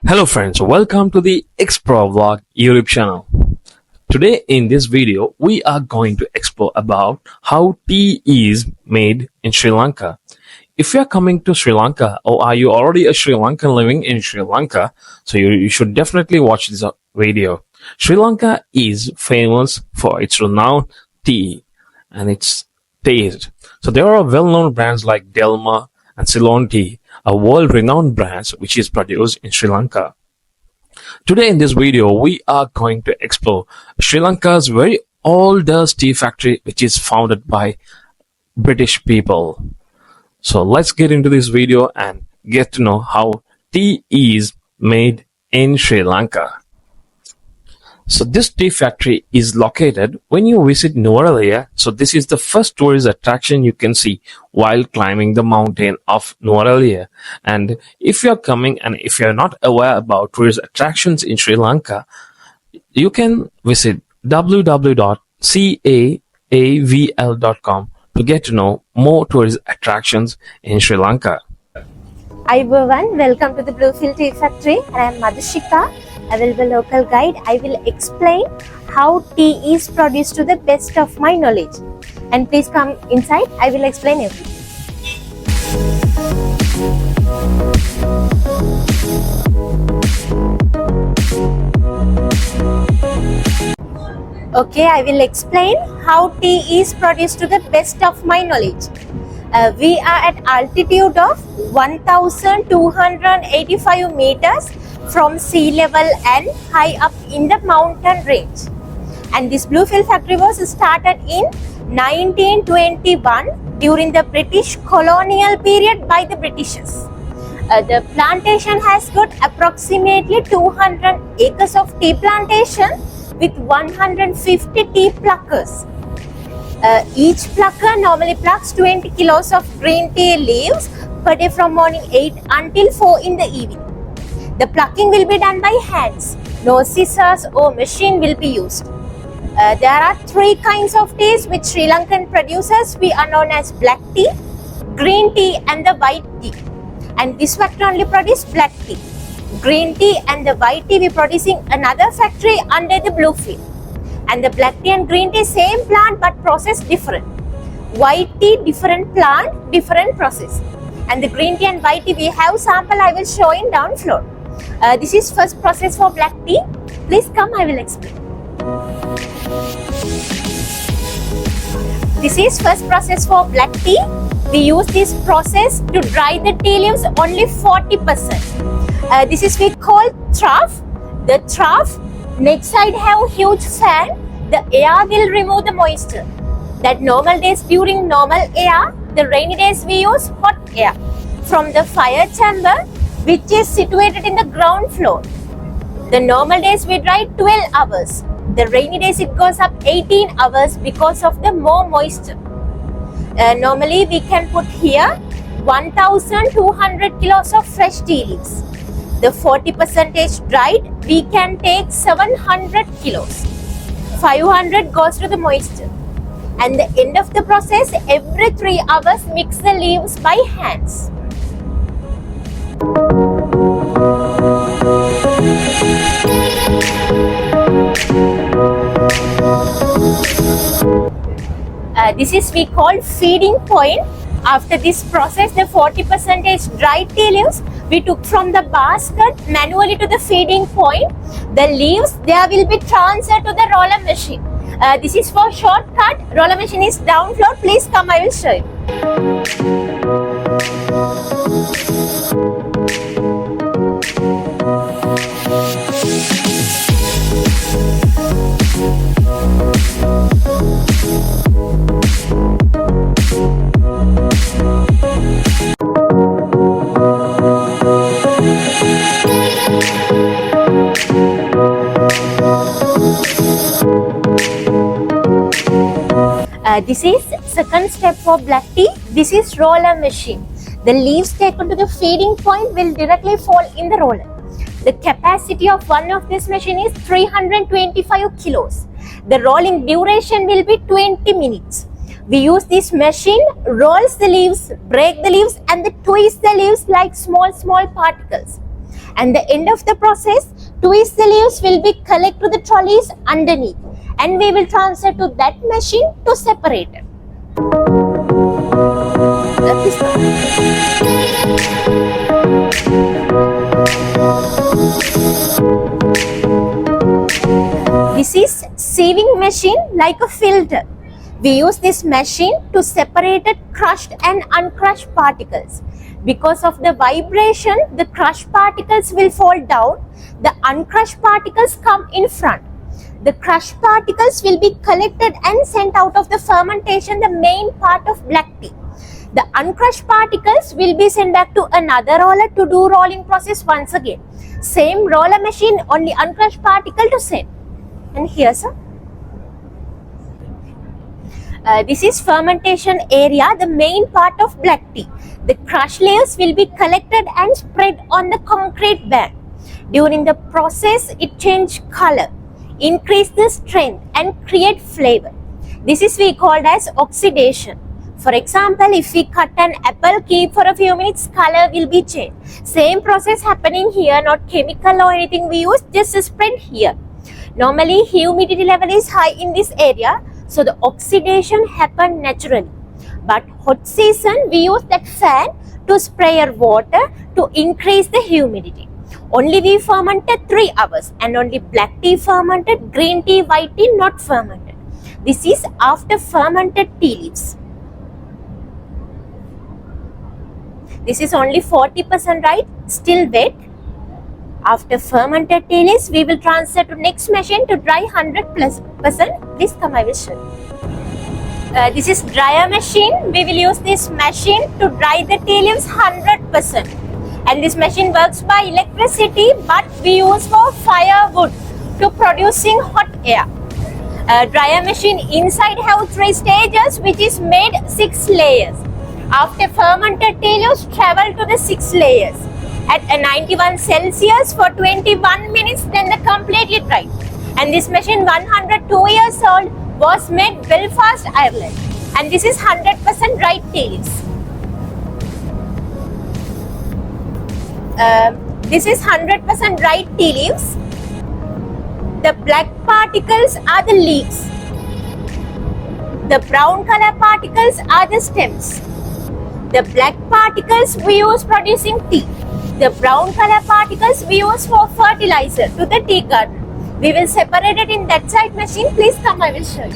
Hello friends, welcome to the Explore Vlog YouTube channel. Today in this video, we are going to explore about how tea is made in Sri Lanka. If you are coming to Sri Lanka or are you already a Sri Lankan living in Sri Lanka, so you should definitely watch this video. Sri Lanka is famous for its renowned tea and its taste. So there are well-known brands like Delma and Ceylon tea, a world-renowned brand which is produced in Sri Lanka. Today in this video, we are going to explore Sri Lanka's very oldest tea factory, which is founded by British people. So let's get into this video and get to know how tea is made in Sri Lanka. So this tea factory is located when you visit Nuwara Eliya. So this is the first tourist attraction you can see while climbing the mountain of Nuwara Eliya. And if you're coming and if you're not aware about tourist attractions in Sri Lanka, you can visit www.caavl.com to get to know more tourist attractions in Sri Lanka. Hi everyone, welcome to the Bluefield Tea Factory. I am Madhushika. I will be a local guide. I will explain how tea is produced to the best of my knowledge. And please come inside. I will explain everything. Okay, I will explain how tea is produced to the best of my knowledge. We are at altitude of 1285 meters from sea level and high up in the mountain range. And this Bluefield factory was started in 1921 during the British colonial period by the Britishers. The plantation has got approximately 200 acres of tea plantation with 150 tea pluckers. Each plucker normally plucks 20 kilos of green tea leaves per day from morning 8 until 4 in the evening. The plucking will be done by hands. No scissors or machine will be used. There are three kinds of teas which Sri Lankan produces. We are known as black tea, green tea and the white tea. And this factory only produces black tea. Green tea and the white tea we producing another factory under the Bluefield. And the black tea and green tea same plant but process different. White tea different plant, different process. And the green tea and white tea we have sample I will show in down floor. This is first process for black tea. Please come, I will explain. This is first process for black tea. We use this process to dry the tea leaves only 40%. This is we call trough. The trough next side have huge fan. The air will remove the moisture. That normal days during normal air, the rainy days we use hot air from the fire chamber, which is situated in the ground floor. The normal days we dry 12 hours. The rainy days it goes up 18 hours because of the more moisture. Normally we can put here 1200 kilos of fresh tea leaves. The 40% dried, we can take 700 kilos. 500 goes to the moisture. And the end of the process, every 3 hours mix the leaves by hands. This is we call feeding point. After this process, the 40% dried tea leaves we took from the basket manually to the feeding point. The leaves there will be transferred to the roller machine. This is for shortcut. Roller machine is down floor. Please come, I will show you. This is second step for black tea. This is roller machine. The leaves taken to the feeding point will directly fall in the roller. The capacity of one of this machine is 325 kilos. The rolling duration will be 20 minutes. We use this machine, rolls the leaves, break the leaves and twist the leaves like small particles. And the end of the process, twist the leaves will be collected to the trolleys underneath, and we will transfer to that machine to separator. This is sieving machine like a filter. We use this machine to separate crushed and uncrushed particles. Because of the vibration, the crushed particles will fall down. The uncrushed particles come in front. The crushed particles will be collected and sent out of the fermentation, the main part of black tea. The uncrushed particles will be sent back to another roller to do rolling process once again. Same roller machine, only uncrushed particle to send. And here's this is fermentation area, the main part of black tea. The crushed leaves will be collected and spread on the concrete bed. During the process, it changes color, increase the strength and create flavor. This is we called as oxidation. For example, if we cut an apple, keep for a few minutes, color will be changed. Same process happening here, not chemical or anything we use, just spread here. Normally, humidity level is high in this area, so the oxidation happen naturally. But hot season, we use that fan to spray our water to increase the humidity. Only we fermented 3 hours, and only black tea fermented, green tea, white tea not fermented. This is after fermented tea leaves. This is only 40% right, still wet. After fermented tea leaves, we will transfer to next machine to dry 100%. Please come, I will show you. This is dryer machine. We will use this machine to dry the tea leaves 100%. And this machine works by electricity, but we use for firewood to producing hot air. Dryer machine inside have 3 stages, which is made 6 layers. After fermented tea leaves travel to the 6 layers at 91 Celsius for 21 minutes, then the completely dry. And this machine 102 years old, was made Belfast, Ireland. And this is 100% dried tea leaves. This is 100% dried tea leaves. The black particles are the leaves. The brown color particles are the stems. The black particles we use producing tea. The brown color particles we use for fertilizer to the tea garden. We will separate it in that side machine. Please come, I will show you.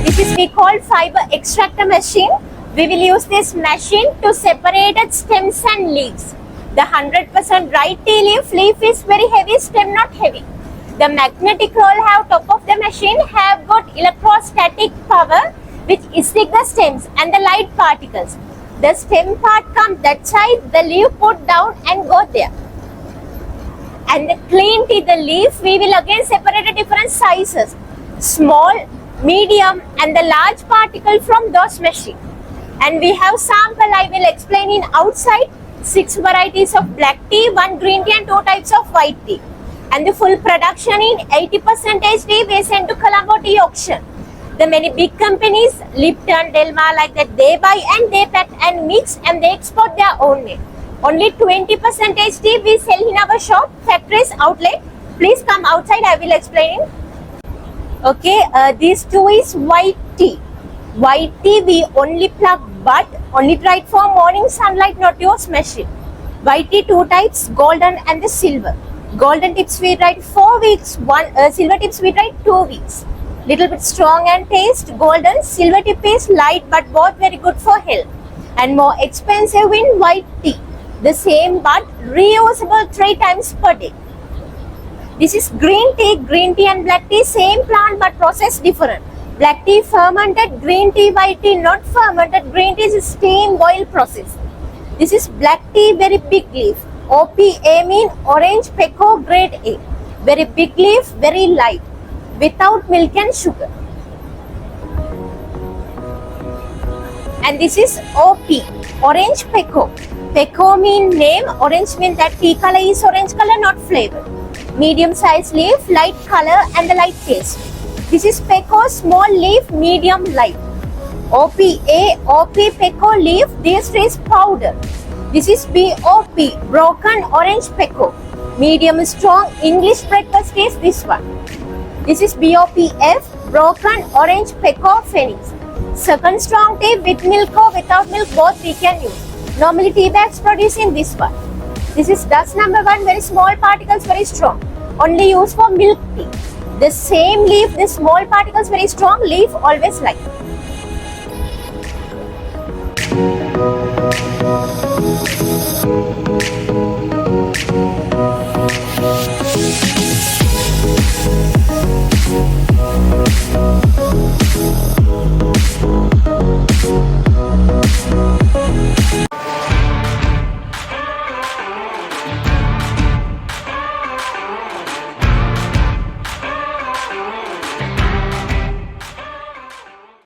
This is we call fiber extractor machine. We will use this machine to separate stems and leaves. The 100% dry tea leaf is very heavy, stem not heavy. The magnetic roll have top of the machine have got electrostatic power which stick the stems and the light particles. The stem part comes that side, the leaf put down and go there. And the clean tea, the leaf, we will again separate the different sizes. Small, medium and the large particle from those machines. And we have sample, I will explain in outside. 6 varieties of black tea, 1 green tea and 2 types of white tea. And the full production in 80% tea we send to Colombo tea auction. The many big companies, Lipton, Delma, like that, they buy and they pack and mix and they export their own name. Only 20% tea we sell in our shop, factories, outlet. Please come outside, I will explain. Okay, these 2 is white tea. White tea we only pluck but only dry it for morning sunlight, not use machine. White tea 2 types, golden and the silver. Golden tips we dry 4 weeks, silver tips we dry 2 weeks. Little bit strong and taste, golden, silver tip is light but both very good for health. And more expensive in white tea. The same but reusable 3 times per day. This is green tea and black tea, same plant but process different. Black tea fermented, green tea, white tea not fermented. Green tea is steam boil process. This is black tea, very big leaf. OPA mean orange pekoe grade A. Very big leaf, very light, without milk and sugar. And this is OP, orange pekoe. Peco mean name, orange mean that tea color is orange color, not flavor. Medium size leaf, light color and a light taste. This is Peco, small leaf, medium light. OP Peco leaf, this is powder. This is BOP, broken orange Peco. Medium strong, English breakfast is this one. This is BOPF, broken orange Peco Phoenix. Second strong tea with milk or without milk, both we can use. Normally tea bags producing this one. This is dust number 1, very small particles, very strong. Only used for milk tea. The same leaf, the small particles very strong, leaf always light.